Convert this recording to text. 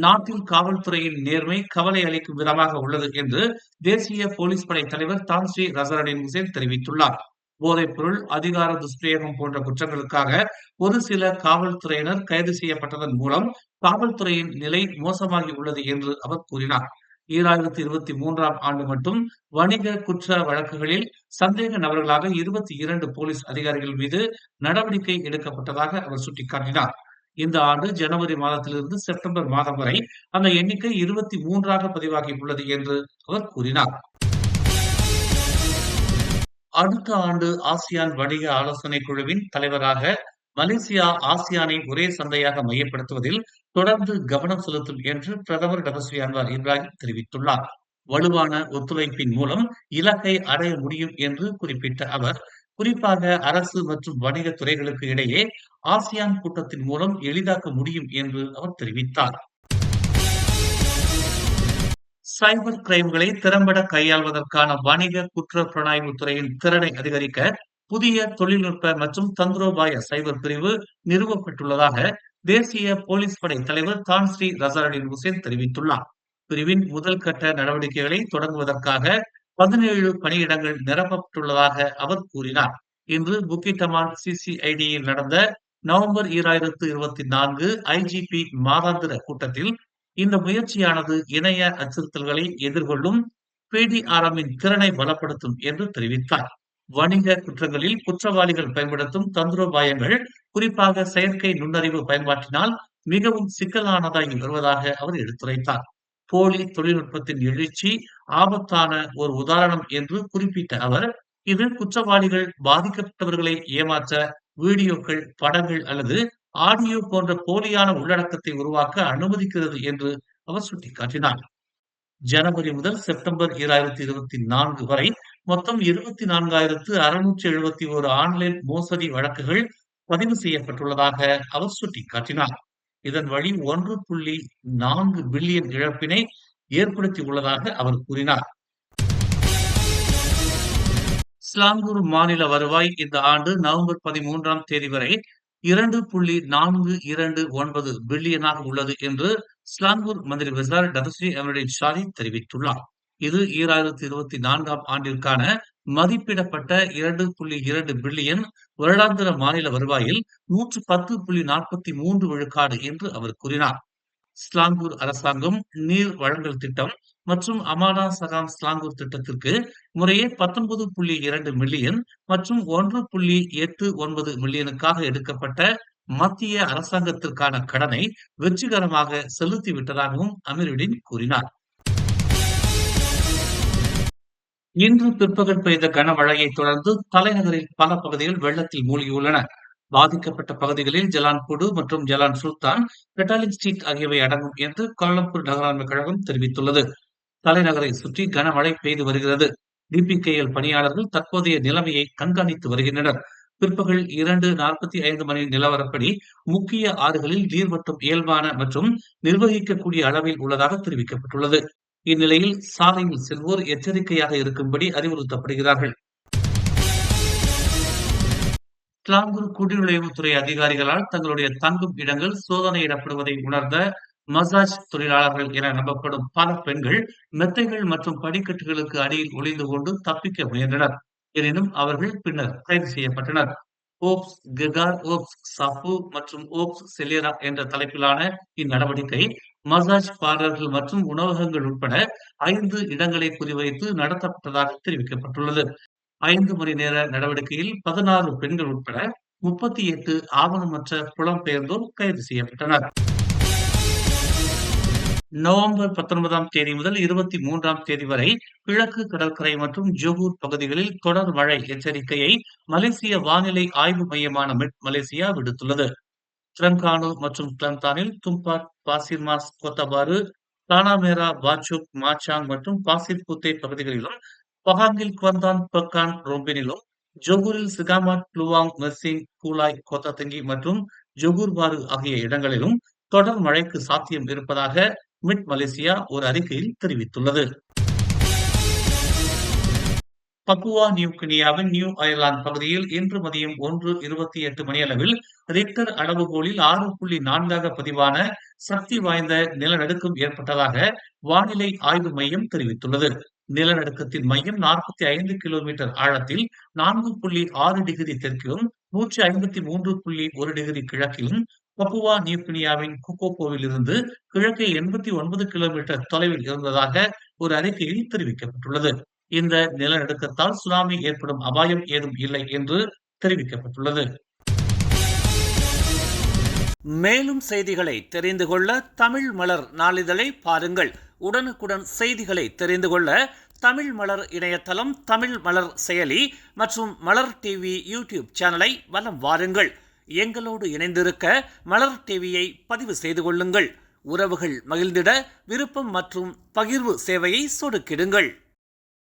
நாட்டில் காவல்துறையின் நேர்மை கவலை அளிக்கும் விதமாக உள்ளது என்று தேசிய போலீஸ் படை தலைவர் தான்ஸ்ரீ ரசரடின் ஹுசேன் தெரிவித்துள்ளார். போதைப்பொருள், அதிகார துஷ்பிரயோகம் போன்ற குற்றங்களுக்காக ஒரு சில காவல்துறையினர் கைது செய்யப்பட்டதன் மூலம் காவல்துறையின் நிலை மோசமாகி உள்ளது என்று அவர் கூறினார். 2023ஆம் ஆண்டு மட்டும் வணிக குற்ற வழக்குகளில் சந்தேக நபர்களாக 22 போலீஸ் அதிகாரிகள் மீது நடவடிக்கை எடுக்கப்பட்டதாக அவர் சுட்டிக்காட்டினார். இந்த ஆண்டு ஜனவரி மாதத்திலிருந்து செப்டம்பர் மாதம் வரை அந்த எண்ணிக்கை 23ஆக பதிவாகியுள்ளது என்று அவர் கூறினார். அடுத்த ஆண்டு ஆசியான் வணிக ஆலோசனை குழுவின் தலைவராக மலேசியா ஆசியானை ஒரே சந்தையாக மையப்படுத்துவதில் தொடர்ந்து கவனம் செலுத்தும் என்று பிரதமர் டபஸ்ரீ அன்வார் இப்ராஹிம் தெரிவித்துள்ளார். வலுவான ஒத்துழைப்பின் மூலம் இலக்கை அடைய முடியும் என்று குறிப்பிட்ட அவர், குறிப்பாக அரசு மற்றும் வணிக துறைகளுக்கு இடையே ஆசியான் கூட்டத்தின் மூலம் எளிதாக்க முடியும் என்று அவர் தெரிவித்தார். சைபர் கிரைம்களை திறம்பட கையாள்வதற்கான வணிக குற்ற புலனாய்வு துறையின் திறனை அதிகரிக்க புதிய தொழில்நுட்ப மற்றும் தந்திரோபாய சைபர் பிரிவு நிறுவப்பட்டுள்ளதாக தேசிய போலீஸ் படை தலைவர் தான்ஸ்ரீ ரசரடின் ஹுசேன் தெரிவித்துள்ளார். பிரிவின் முதல் கட்ட நடவடிக்கைகளை தொடங்குவதற்காக 17 பணியிடங்கள் நிரப்பப்பட்டுள்ளதாக அவர் கூறினார். இன்று புக்கிட்டமான் சிசிஐடியில் நடந்த நவம்பர் 2024 ஐஜிபி மாதாந்திர கூட்டத்தில் இந்த முயற்சியானது இணைய அச்சுறுத்தல்களை எதிர்கொள்ளும் பிடிஆர்எம்மின் திறனை பலப்படுத்தும் என்று தெரிவித்தார். வணிக குற்றங்களில் குற்றவாளிகள் பயன்படுத்தும் தந்திரோபாயங்கள், குறிப்பாக செயற்கை நுண்ணறிவு பயன்பாட்டினால் மிகவும் சிக்கலானதாகி வருவதாக அவர் எடுத்துரைத்தார். போலி தொழில்நுட்பத்தின் எழுச்சி ஆபத்தான ஒரு உதாரணம் என்று குறிப்பிட்ட அவர், இது குற்றவாளிகள் பாதிக்கப்பட்டவர்களை ஏமாற்ற வீடியோக்கள், படங்கள் அல்லது ஆடியோ போன்ற போலியான உள்ளடக்கத்தை உருவாக்க அனுமதிக்கிறது என்று அவர் சுட்டிக்காட்டினார். ஜனவரி முதல் செப்டம்பர் 2024 வரை மொத்தம் 24,671 ஆன்லைன் மோசடி வழக்குகள் பதிவு செய்யப்பட்டுள்ளதாக அவர் சுட்டிக்காட்டினார். இதன் வழி 1.4 பில்லியன் இழப்பினை ஏற்படுத்தியுள்ளதாக அவர் கூறினார். ஸ்லாங்கூர் மாநில வருவாய் இந்த ஆண்டு நவம்பர் 13ஆம் தேதி வரை 2.429 பில்லியனாக உள்ளது என்று ஸ்லாங்கூர் மந்திரி விசார் டதஸ்ரீ அமருடின் ஷாரி தெரிவித்துள்ளார். இது 2024ஆம் ஆண்டிற்கான மதிப்பிடப்பட்ட 2.2 பில்லியன் வருடாந்திர மாநில வருவாயில் 110.43 விழுக்காடு என்று அவர் கூறினார். ஸ்லாங்கூர் அரசாங்கம் நீர் வழங்கல் திட்டம் மற்றும் அமானா சகாம் ஸ்லாங்கூர் திட்டத்திற்கு முறையே 19.2 மில்லியன் மற்றும் 1.89 மில்லியனுக்காக எடுக்கப்பட்ட மத்திய அரசாங்கத்திற்கான கடனை வெற்றிகரமாக செலுத்திவிட்டதாகவும் அமீருடின் கூறினார். இன்று பிற்பகல் பெய்த கனமழையை தொடர்ந்து தலைநகரில் பல பகுதிகள் வெள்ளத்தில் மூழ்கியுள்ளன. பாதிக்கப்பட்ட பகுதிகளில் ஜலான்பூடு மற்றும் ஜலான் சுல்தான், பெட்டாலிங் ஸ்ட்ரீட் ஆகியவை அடங்கும் என்று கோலாலம்பூர் நகராண்மை கழகம் தெரிவித்துள்ளது. தலைநகரை சுற்றி கனமழை பெய்து வருகிறது. டிபிகேஎல் பணியாளர்கள் தற்போதைய நிலைமையை கண்காணித்து வருகின்றனர். பிற்பகல் 2:45 மணி நிலவரப்படி முக்கிய ஆறுகளில் நீர்மட்டம் இயல்பான மற்றும் நிர்வகிக்கக்கூடிய அளவில் உள்ளதாக தெரிவிக்கப்பட்டுள்ளது. இந்நிலையில் சாலையில் செல்வோர் எச்சரிக்கையாக இருக்கும்படி அறிவுறுத்தப்படுகிறார்கள். ஸ்லாங்கூர் குடிநுழைவுத்துறை அதிகாரிகளால் தங்களுடைய தங்கும் இடங்கள் சோதனையிடப்படுவதை உணர்ந்த மசாஜ் தொழிலாளர்கள் என நம்பப்படும் பல பெண்கள் மெத்தைகள் மற்றும் படிக்கட்டுகளுக்கு அடியில் ஒளிந்து கொண்டு தப்பிக்க முயன்றனர். எனினும் அவர்கள் பின்னர் கைது செய்யப்பட்டனர். ஓப்ஸ் கெகார், ஓப்ஸ் சாப்பு மற்றும் ஓப்ஸ் செலியரா என்ற தலைப்பிலான இந்நடவடிக்கை மசாஜ் பார்லர்கள் மற்றும் உணவகங்கள் உட்பட 5 இடங்களை குறிவைத்து நடத்தப்பட்டதாக தெரிவிக்கப்பட்டுள்ளது. 5 மணி நேர நடவடிக்கையில் 16 பெண்கள் உட்பட 38 ஆவணமற்ற புலம்பெயர்ந்தோர் கைது செய்யப்பட்டனர். நவம்பர் 19ஆம் தேதி முதல் 23ஆம் தேதி வரை கிழக்கு கடற்கரை மற்றும் ஜொகூர் பகுதிகளில் தொடர் மழை எச்சரிக்கையை மலேசிய வானிலை ஆய்வு மையமான மெட் மலேசியா விடுத்துள்ளது. திரங்கானு மற்றும் கிளந்தானில் தும்பாட், பாசிர்மாஸ், கோத்தபாரு, தானாமேரா, பாச்சோக், மாச்சாங் மற்றும் பாசிர் புத்தே பகுதிகளிலும், பகாங்கில் குவந்தான், பெக்கான், ரோம்பினிலும், ஜொகூரில் சிகாமாட், ப்ளூவாங், மெர்சிங், கூலாய், கோத்ததங்கி மற்றும் ஜொகூர் பாரு ஆகிய இடங்களிலும் தொடர் மழைக்கு சாத்தியம் இருப்பதாக மிட் மலேசியா ஒரு அறிக்கையில் தெரிவித்துள்ளது. பப்புவா நியூ கினியாவின் நியூ அயர்லாந்து பகுதியில் இன்று மதியம் 1:28 மணியளவில் ரிக்டர் அளவுகோலில் 6.4 பதிவான சக்தி வாய்ந்த நிலநடுக்கம் ஏற்பட்டதாக வானிலை ஆய்வு மையம் தெரிவித்துள்ளது. நிலநடுக்கத்தின் மையம் 45 கிலோமீட்டர் ஆழத்தில் 4.6 டிகிரி தெற்கிலும் 153.1 டிகிரி கிழக்கிலும் பப்புவா நியூ கினியாவின் குகோகோவில் இருந்து கிழக்கே 89 கிலோமீட்டர் தொலைவில் இருந்ததாக ஒரு அறிக்கையில் தெரிவிக்கப்பட்டுள்ளது. இந்த நிலநடுக்கத்தால் சுனாமி ஏற்படும் அபாயம் ஏதும் இல்லை என்று தெரிவிக்கப்பட்டுள்ளது. மேலும் செய்திகளை தெரிந்து கொள்ள தமிழ் மலர் நாளிதழை பாருங்கள். உடனுக்குடன் செய்திகளை தெரிந்து கொள்ள தமிழ் மலர் இணையதளம், தமிழ் மலர் செயலி மற்றும் மலர் டிவி யூடியூப் சேனலை வலம் வாருங்கள். எங்களோடு இணைந்திருக்க மலர் டிவியை பதிவு செய்து கொள்ளுங்கள். உறவுகள் மகிழ்ந்திட விருப்பம் மற்றும் பகிர்வு சேவையை சொடுக்கிடுங்கள்.